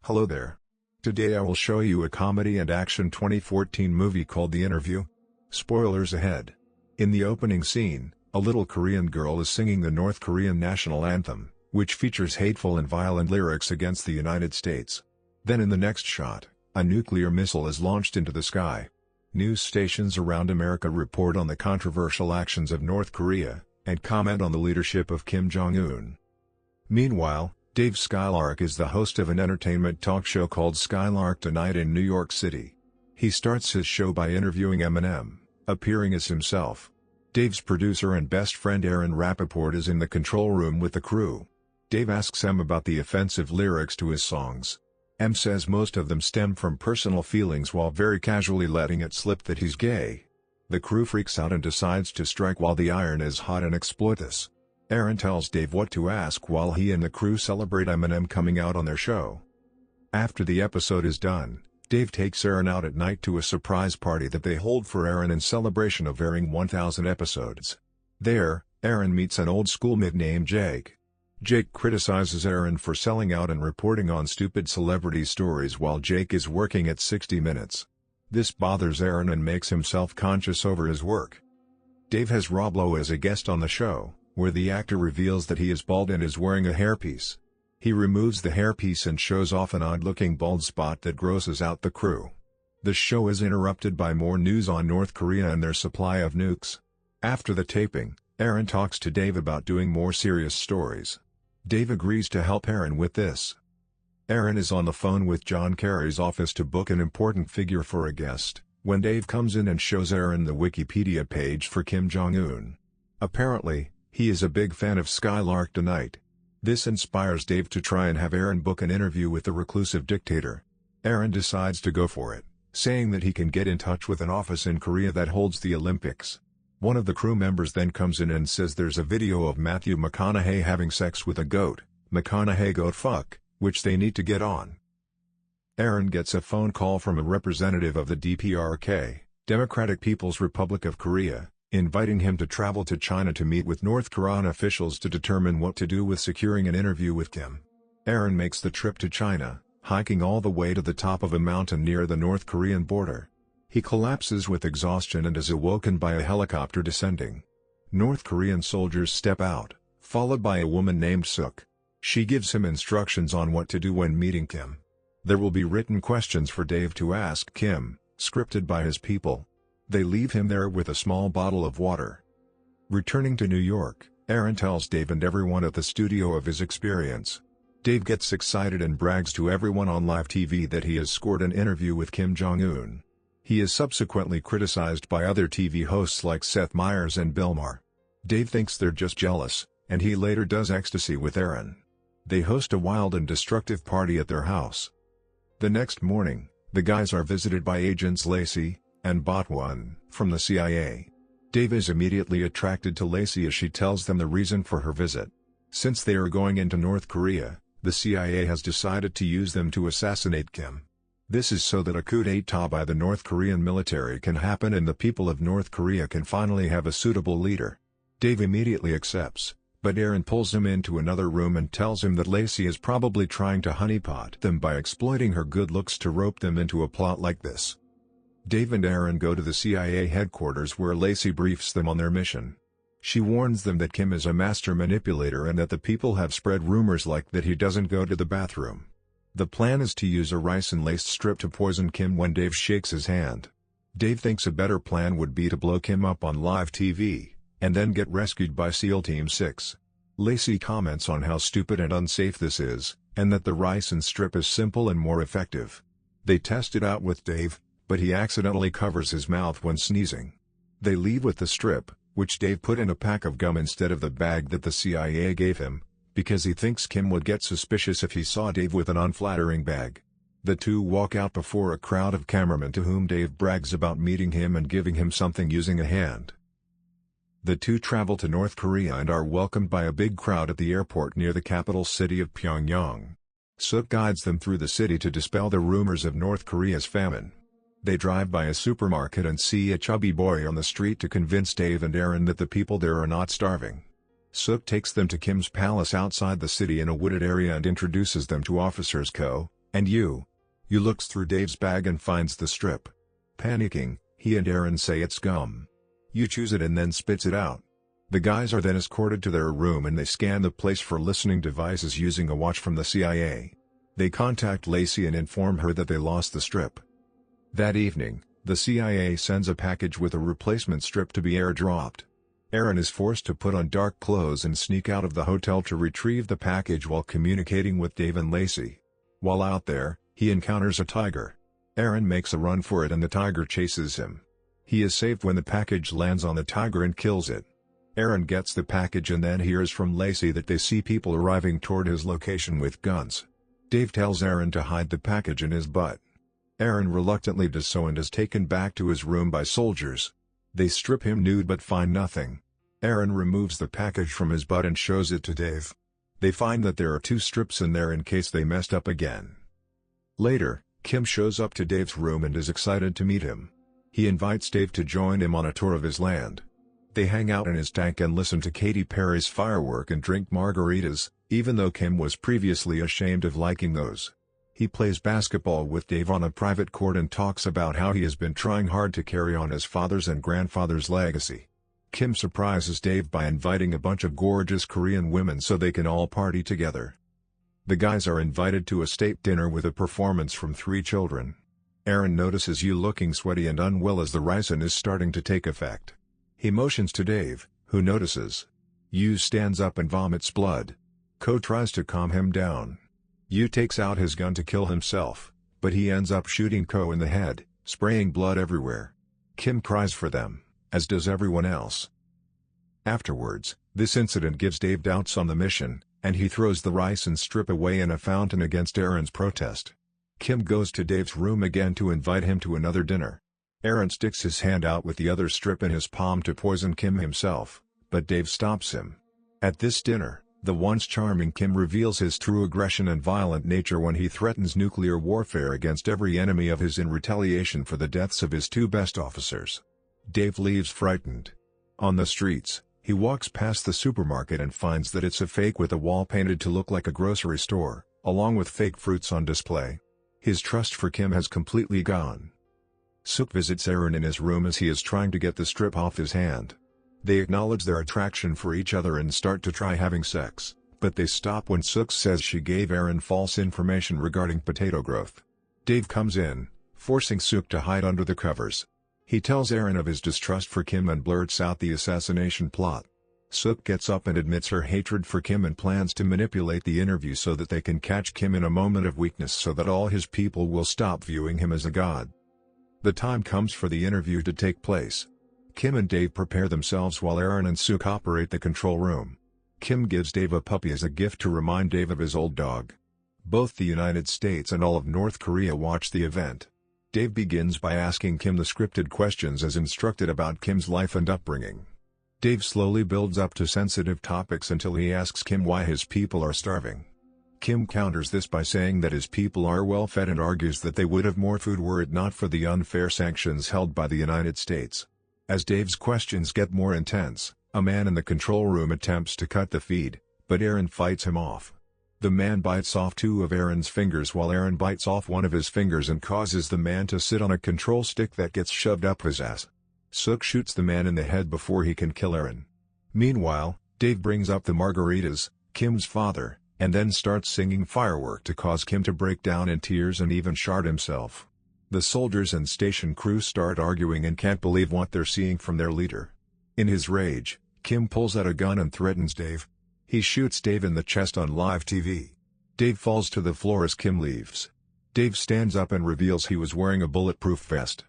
Hello there. Today I will show you a comedy and action 2014 movie called The Interview. Spoilers ahead. In the opening scene, a little Korean girl is singing the North Korean national anthem, which features hateful and violent lyrics against the United States. Then in the next shot, a nuclear missile is launched into the sky. News stations around America report on the controversial actions of North Korea, and comment on the leadership of Kim Jong-un. Meanwhile, Dave Skylark is the host of an entertainment talk show called Skylark Tonight in New York City. He starts his show by interviewing Eminem, appearing as himself. Dave's producer and best friend Aaron Rappaport is in the control room with the crew. Dave asks Em about the offensive lyrics to his songs. Em says most of them stem from personal feelings while very casually letting it slip that he's gay. The crew freaks out and decides to strike while the iron is hot and exploit this. Aaron tells Dave what to ask while he and the crew celebrate Eminem coming out on their show. After the episode is done, Dave takes Aaron out at night to a surprise party that they hold for Aaron in celebration of airing 1,000 episodes. There, Aaron meets an old schoolmate named Jake. Jake criticizes Aaron for selling out and reporting on stupid celebrity stories while Jake is working at 60 Minutes. This bothers Aaron and makes him self-conscious over his work. Dave has Rob Lowe as a guest on the show, where the actor reveals that he is bald and is wearing a hairpiece. He removes the hairpiece and shows off an odd-looking bald spot that grosses out the crew. The show is interrupted by more news on North Korea and their supply of nukes. After the taping, Aaron talks to Dave about doing more serious stories. Dave agrees to help Aaron with this. Aaron is on the phone with John Kerry's office to book an important figure for a guest, when Dave comes in and shows Aaron the Wikipedia page for Kim Jong-un. Apparently, he is a big fan of Skylark Tonight. This inspires Dave to try and have Aaron book an interview with the reclusive dictator. Aaron decides to go for it, saying that he can get in touch with an office in Korea that holds the Olympics. One of the crew members then comes in and says there's a video of Matthew McConaughey having sex with a goat, McConaughey goat fuck, which they need to get on. Aaron gets a phone call from a representative of the DPRK, Democratic People's Republic of Korea, inviting him to travel to China to meet with North Korean officials to determine what to do with securing an interview with Kim. Aaron makes the trip to China, hiking all the way to the top of a mountain near the North Korean border. He collapses with exhaustion and is awoken by a helicopter descending. North Korean soldiers step out, followed by a woman named Suk. She gives him instructions on what to do when meeting Kim. There will be written questions for Dave to ask Kim, scripted by his people. They leave him there with a small bottle of water. Returning to New York, Aaron tells Dave and everyone at the studio of his experience. Dave gets excited and brags to everyone on live TV that he has scored an interview with Kim Jong-un. He is subsequently criticized by other TV hosts like Seth Meyers and Bill Maher. Dave thinks they're just jealous, and he later does ecstasy with Aaron. They host a wild and destructive party at their house. The next morning, the guys are visited by agents LACEY and BOTWIN from the CIA. Dave is immediately attracted to LACEY as she tells them the reason for her visit. Since they are going into North Korea, the CIA has decided to use them to assassinate Kim. This is so that a coup d'état by the North Korean military can happen and the people of North Korea can finally have a suitable leader. Dave immediately accepts, but Aaron pulls him into another room and tells him that LACEY is probably trying to honeypot them by exploiting her good looks to rope them into a plot like this. Dave and Aaron go to the CIA headquarters where LACEY briefs them on their mission. She warns them that Kim is a master manipulator and that the people have spread rumors like that he doesn't go to the bathroom. The plan is to use a ricin-laced strip to poison Kim when Dave shakes his hand. Dave thinks a better plan would be to blow Kim up on live TV, and then get rescued by SEAL Team 6. LACEY comments on how stupid and unsafe this is, and that the ricin strip is simple and more effective. They test it out with Dave, but he accidentally covers his mouth when sneezing. They leave with the strip, which Dave put in a pack of gum instead of the bag that the CIA gave him, because he thinks Kim would get suspicious if he saw Dave with an unflattering bag. The two walk out before a crowd of cameramen to whom Dave brags about meeting him and giving him something using a hand. The two travel to North Korea and are welcomed by a big crowd at the airport near the capital city of Pyongyang. Suk guides them through the city to dispel the rumors of North Korea's famine. They drive by a supermarket and see a chubby boy on the street to convince Dave and Aaron that the people there are not starving. Suk takes them to Kim's palace outside the city in a wooded area and introduces them to Officers Co., "And you?" You looks through Dave's bag and finds the strip. Panicking, he and Aaron say it's gum. You chews it and then spits it out. The guys are then escorted to their room and they scan the place for listening devices using a watch from the CIA. They contact LACEY and inform her that they lost the strip. That evening, the CIA sends a package with a replacement strip to be airdropped. Aaron is forced to put on dark clothes and sneak out of the hotel to retrieve the package while communicating with Dave and LACEY. While out there, he encounters a tiger. Aaron makes a run for it and the tiger chases him. He is saved when the package lands on the tiger and kills it. Aaron gets the package and then hears from LACEY that they see people arriving toward his location with guns. Dave tells Aaron to hide the package in his butt. Aaron reluctantly does so and is taken back to his room by soldiers. They strip him nude but find nothing. Aaron removes the package from his butt and shows it to Dave. They find that there are 2 strips in there in case they messed up again. Later, Kim shows up to Dave's room and is excited to meet him. He invites Dave to join him on a tour of his land. They hang out in his tank and listen to Katy Perry's Firework and drink margaritas, even though Kim was previously ashamed of liking those. He plays basketball with Dave on a private court and talks about how he has been trying hard to carry on his father's and grandfather's legacy. Kim surprises Dave by inviting a bunch of gorgeous Korean women so they can all party together. The guys are invited to a state dinner with a performance from 3 children. Aaron notices you looking sweaty and unwell as the ricin is starting to take effect. He motions to Dave, who notices. Yu stands up and vomits blood. Ko tries to calm him down. Yu takes out his gun to kill himself, but he ends up shooting Ko in the head, spraying blood everywhere. Kim cries for them, as does everyone else. Afterwards, this incident gives Dave doubts on the mission, and he throws the ricin strip away in a fountain against Aaron's protest. Kim goes to Dave's room again to invite him to another dinner. Aaron sticks his hand out with the other strip in his palm to poison Kim himself, but Dave stops him. At this dinner, the once charming Kim reveals his true aggression and violent nature when he threatens nuclear warfare against every enemy of his in retaliation for the deaths of his 2 best officers. Dave leaves frightened. On the streets, he walks past the supermarket and finds that it's a fake with a wall painted to look like a grocery store, along with fake fruits on display. His trust for Kim has completely gone. Suk visits Aaron in his room as he is trying to get the strip off his hand. They acknowledge their attraction for each other and start to try having sex, but they stop when Suk says she gave Aaron false information regarding potato growth. Dave comes in, forcing Suk to hide under the covers. He tells Aaron of his distrust for Kim and blurts out the assassination plot. Suk gets up and admits her hatred for Kim and plans to manipulate the interview so that they can catch Kim in a moment of weakness so that all his people will stop viewing him as a god. The time comes for the interview to take place. Kim and Dave prepare themselves while Aaron and Suk operate the control room. Kim gives Dave a puppy as a gift to remind Dave of his old dog. Both the United States and all of North Korea watch the event. Dave begins by asking Kim the scripted questions as instructed about Kim's life and upbringing. Dave slowly builds up to sensitive topics until he asks Kim why his people are starving. Kim counters this by saying that his people are well fed and argues that they would have more food were it not for the unfair sanctions held by the United States. As Dave's questions get more intense, a man in the control room attempts to cut the feed, but Aaron fights him off. The man bites off 2 of Aaron's fingers while Aaron bites off 1 of his fingers and causes the man to sit on a control stick that gets shoved up his ass. Suk shoots the man in the head before he can kill Aaron. Meanwhile, Dave brings up the margaritas, Kim's father, and then starts singing Firework to cause Kim to break down in tears and even shard himself. The soldiers and station crew start arguing and can't believe what they're seeing from their leader. In his rage, Kim pulls out a gun and threatens Dave. He shoots Dave in the chest on live TV. Dave falls to the floor as Kim leaves. Dave stands up and reveals he was wearing a bulletproof vest.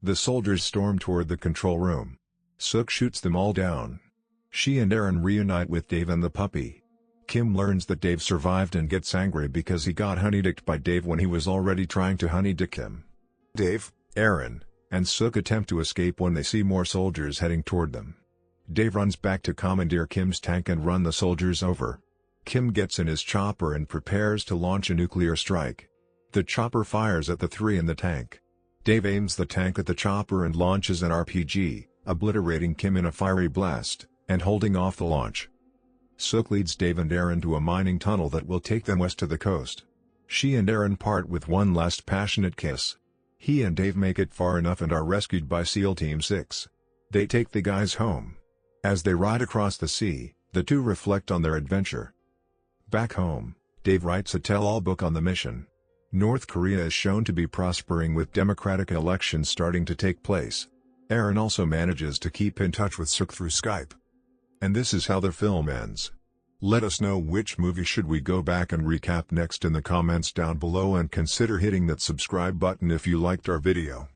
The soldiers storm toward the control room. Suk shoots them all down. She and Aaron reunite with Dave and the puppy. Kim learns that Dave survived and gets angry because he got honeydicked by Dave when he was already trying to honeydick him. Dave, Aaron, and Suk attempt to escape when they see more soldiers heading toward them. Dave runs back to commandeer Kim's tank and run the soldiers over. Kim gets in his chopper and prepares to launch a nuclear strike. The chopper fires at the 3 in the tank. Dave aims the tank at the chopper and launches an RPG, obliterating Kim in a fiery blast, and holding off the launch. Suk leads Dave and Aaron to a mining tunnel that will take them west to the coast. She and Aaron part with one last passionate kiss. He and Dave make it far enough and are rescued by SEAL Team 6. They take the guys home. As they ride across the sea, the two reflect on their adventure. Back home, Dave writes a tell-all book on the mission. North Korea is shown to be prospering with democratic elections starting to take place. Aaron also manages to keep in touch with Suk through Skype. And this is how the film ends. Let us know which movie should we go back and recap next in the comments down below, and consider hitting that subscribe button if you liked our video.